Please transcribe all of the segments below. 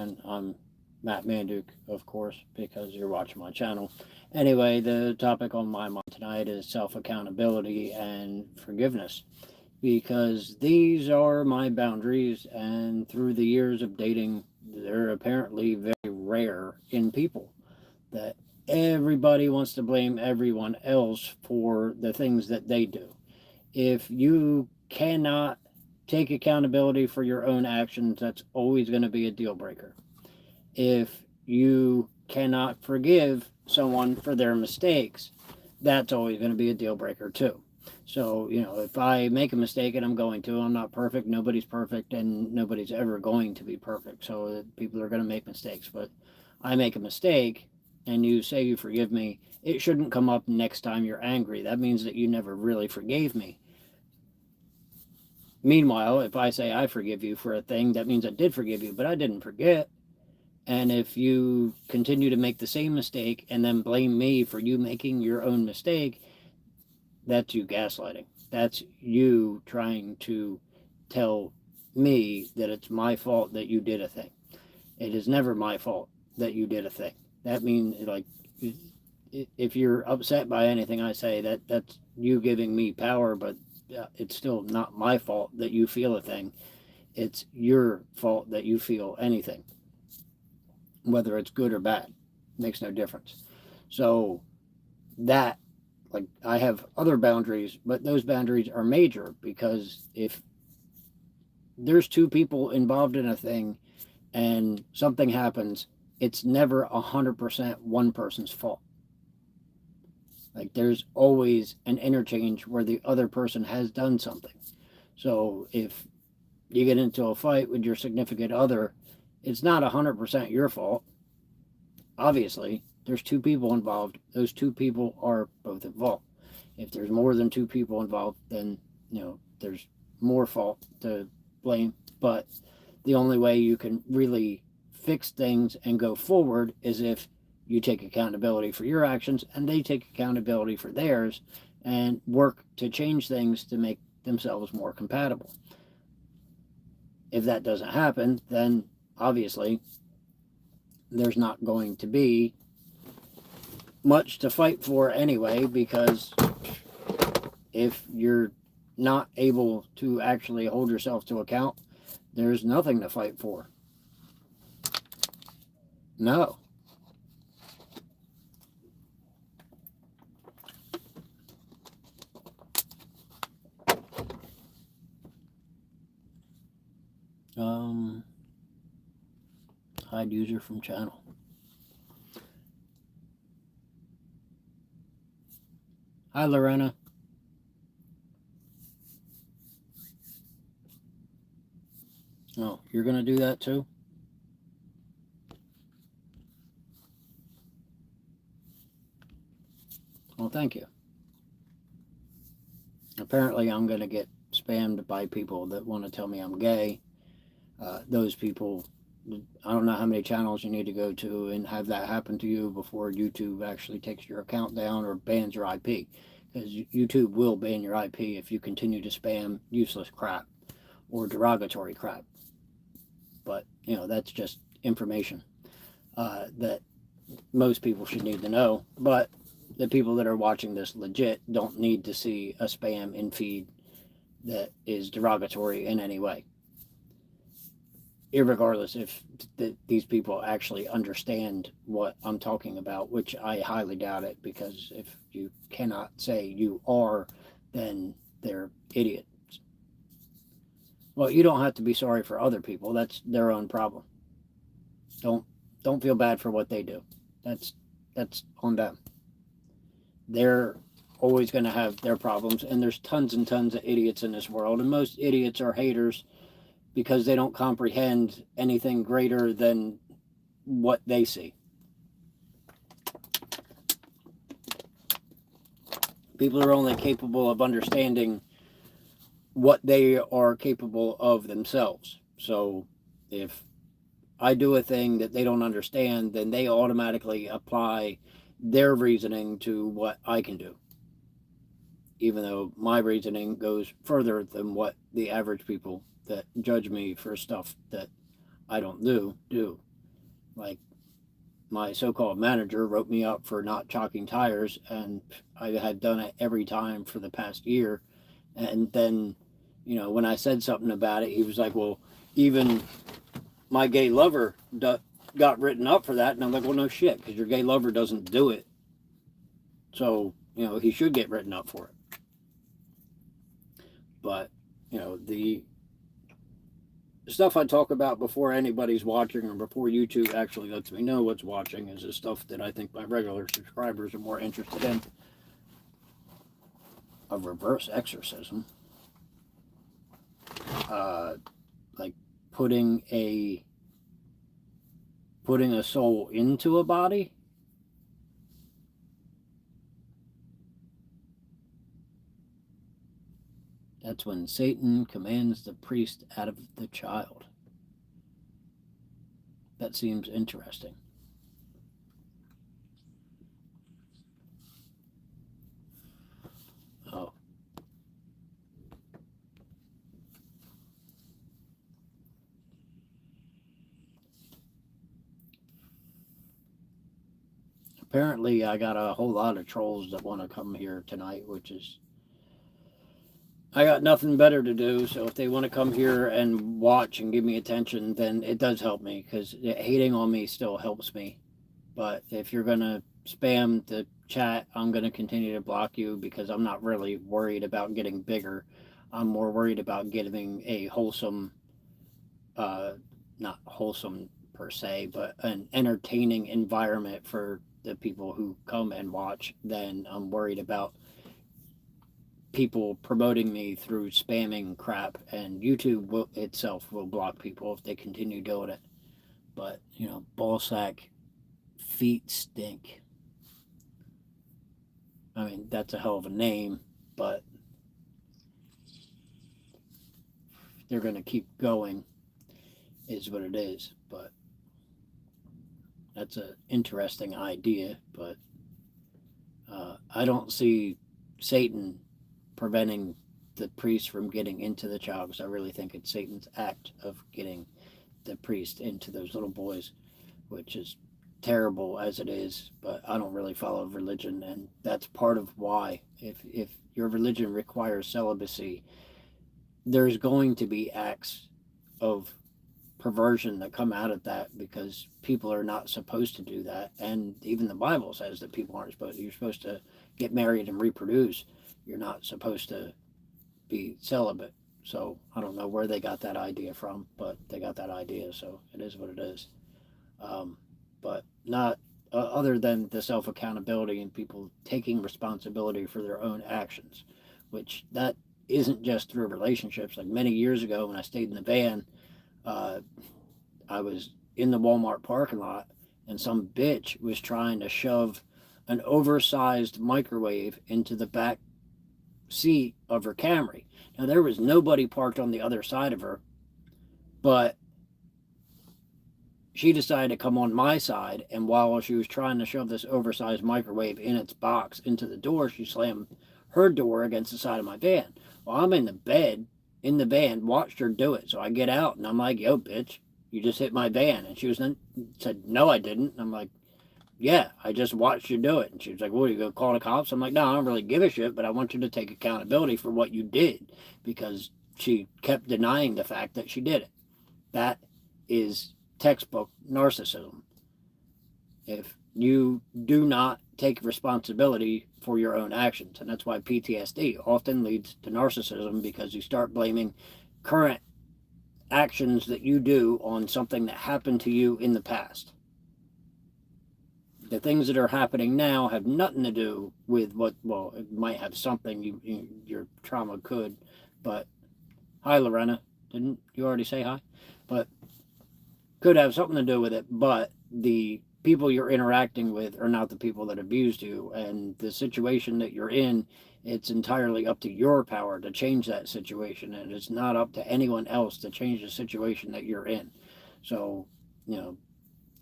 again. I'm Matt Manduke, of course, because you're watching my channel. Anyway, the topic on my mind tonight is self-accountability and forgiveness, because these are my boundaries, and through the years of dating, they're apparently very rare in people that everybody wants to blame everyone else for the things that they do. If you cannot take accountability for your own actions, that's always going to be a deal breaker. If you cannot forgive someone for their mistakes, that's always going to be a deal breaker too. So, if I make a mistake, and I'm going to, I'm not perfect, nobody's perfect, and nobody's ever going to be perfect. So people are going to make mistakes. But I make a mistake and you say you forgive me, it shouldn't come up next time you're angry. That means that you never really forgave me. Meanwhile, if I say I forgive you for a thing, that means I did forgive you, but I didn't forget. And if you continue to make the same mistake and then blame me for you making your own mistake, that's you gaslighting. That's you trying to tell me that it's my fault that you did a thing. It is never my fault that you did a thing. That means, like, if you're upset by anything I say, that's you giving me power, but it's still not my fault that you feel a thing. It's your fault that you feel anything. Whether it's good or bad, makes no difference. So that, like, I have other boundaries, but those boundaries are major, because if there's two people involved in a thing and something happens, it's never 100% one person's fault. Like, there's always an interchange where the other person has done something. So if you get into a fight with your significant other, it's not 100% your fault. Obviously, there's two people involved. Those two people are both at fault. If there's more than two people involved, then, there's more fault to blame. But the only way you can really fix things and go forward is if you take accountability for your actions and they take accountability for theirs, and work to change things to make themselves more compatible. If that doesn't happen, then obviously there's not going to be much to fight for anyway, because if you're not able to actually hold yourself to account, there's nothing to fight for. No. Hide user from channel. Hi, Lorena. Oh, you're going to do that too? Well, thank you. Apparently, I'm going to get spammed by people that want to tell me I'm gay. Those people, I don't know how many channels you need to go to and have that happen to you before YouTube actually takes your account down or bans your IP. Because YouTube will ban your IP if you continue to spam useless crap or derogatory crap. But, that's just information that most people should need to know. But the people that are watching this legit don't need to see a spam in feed that is derogatory in any way. Irregardless if these people actually understand what I'm talking about, which I highly doubt it, because if you cannot say you are, then they're idiots. Well, you don't have to be sorry for other people. That's their own problem. Don't feel bad for what they do. That's on them. They're always going to have their problems, and there's tons and tons of idiots in this world, and most idiots are haters because they don't comprehend anything greater than what they see. People are only capable of understanding what they are capable of themselves. So if I do a thing that they don't understand, then they automatically apply their reasoning to what I can do, even though my reasoning goes further than what the average people that judge me for stuff that I don't do. Like, my so-called manager wrote me up for not chalking tires, and I had done it every time for the past year. And then, when I said something about it, he was like, well, even my gay lover got written up for that. And I'm like, well, no shit, because your gay lover doesn't do it. So, he should get written up for it. But, the stuff I talk about before anybody's watching or before YouTube actually lets me know what's watching is the stuff that I think my regular subscribers are more interested in. A reverse exorcism. Like putting a soul into a body. That's when Satan commands the priest out of the child. That seems interesting. Oh. Apparently, I got a whole lot of trolls that want to come here tonight, which is... I got nothing better to do, so if they want to come here and watch and give me attention, then it does help me, because hating on me still helps me. But if you're going to spam the chat, I'm going to continue to block you, because I'm not really worried about getting bigger. I'm more worried about getting a wholesome, not wholesome per se, but an entertaining environment for the people who come and watch. Then I'm worried about people promoting me through spamming crap, and YouTube itself will block people if they continue doing it. But, ballsack feet stink. I mean, that's a hell of a name, but they're going to keep going, is what it is. But that's an interesting idea, but I don't see Satan preventing the priest from getting into the child, because I really think it's Satan's act of getting the priest into those little boys, which is terrible as it is. But I don't really follow religion, and that's part of why. If your religion requires celibacy, there's going to be acts of perversion that come out of that, because people are not supposed to do that. And even the Bible says that people aren't supposed to. You're supposed to get married and reproduce. You're not supposed to be celibate. So I don't know where they got that idea from, but they got that idea, so it is what it is. But not other than the self-accountability and people taking responsibility for their own actions, which that isn't just through relationships. Like many years ago when I stayed in the van, I was in the Walmart parking lot, and some bitch was trying to shove an oversized microwave into the back seat of her Camry. Now, there was nobody parked on the other side of her, but she decided to come on my side, and while she was trying to shove this oversized microwave in its box into the door, she slammed her door against the side of my van. Well, I'm in the van, watched her do it. So I get out, and I'm like, yo, bitch, you just hit my van. And she said, no, I didn't. And I'm like, yeah, I just watched you do it. And she was like, what, are you going to call the cops? I'm like, no, I don't really give a shit, but I want you to take accountability for what you did, because she kept denying the fact that she did it. That is textbook narcissism. If you do not take responsibility for your own actions, and that's why PTSD often leads to narcissism, because you start blaming current actions that you do on something that happened to you in the past. The things that are happening now have nothing to do with well, it might have something, your trauma could, but hi, Lorena. Didn't you already say hi? But could have something to do with it, but the people you're interacting with are not the people that abused you, and the situation that you're in, it's entirely up to your power to change that situation, and it's not up to anyone else to change the situation that you're in. So,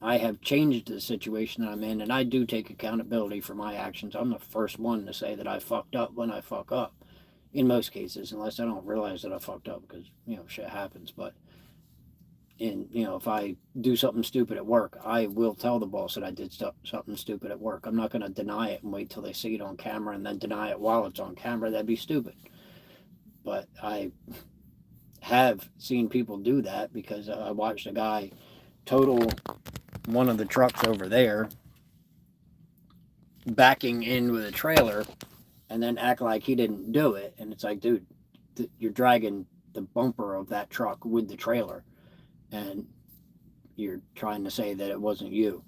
I have changed the situation that I'm in, and I do take accountability for my actions. I'm the first one to say that I fucked up when I fuck up, in most cases, unless I don't realize that I fucked up, because, shit happens. But And, if I do something stupid at work, I will tell the boss that I did something stupid at work. I'm not going to deny it and wait till they see it on camera and then deny it while it's on camera. That'd be stupid. But I have seen people do that because I watched a guy total one of the trucks over there backing in with a trailer and then act like he didn't do it. And it's like, dude, you're dragging the bumper of that truck with the trailer. And you're trying to say that it wasn't you.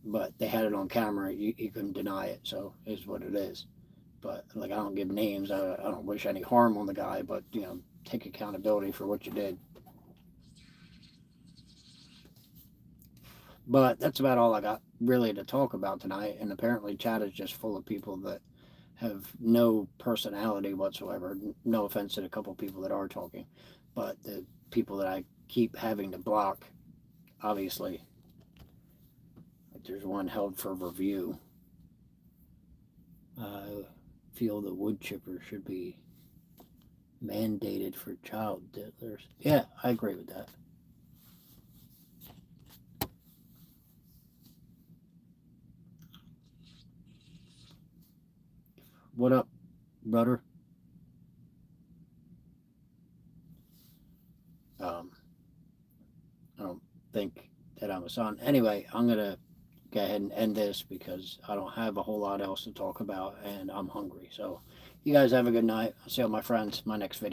But they had it on camera. You couldn't deny it. So it's what it is. But like, I don't give names. I don't wish any harm on the guy. But take accountability for what you did. But that's about all I got really to talk about tonight. And apparently, chat is just full of people that have no personality whatsoever. No offense to the couple people that are talking, but the people that I keep having to block, obviously, like there's one held for review. I feel the wood chipper should be mandated for child diddlers. Yeah, I agree with that. What up, brother? Um, I don't think that I'm a son. Anyway, I'm gonna go ahead and end this because I don't have a whole lot else to talk about and I'm hungry. So, you guys have a good night. I'll see all my friends in my next video.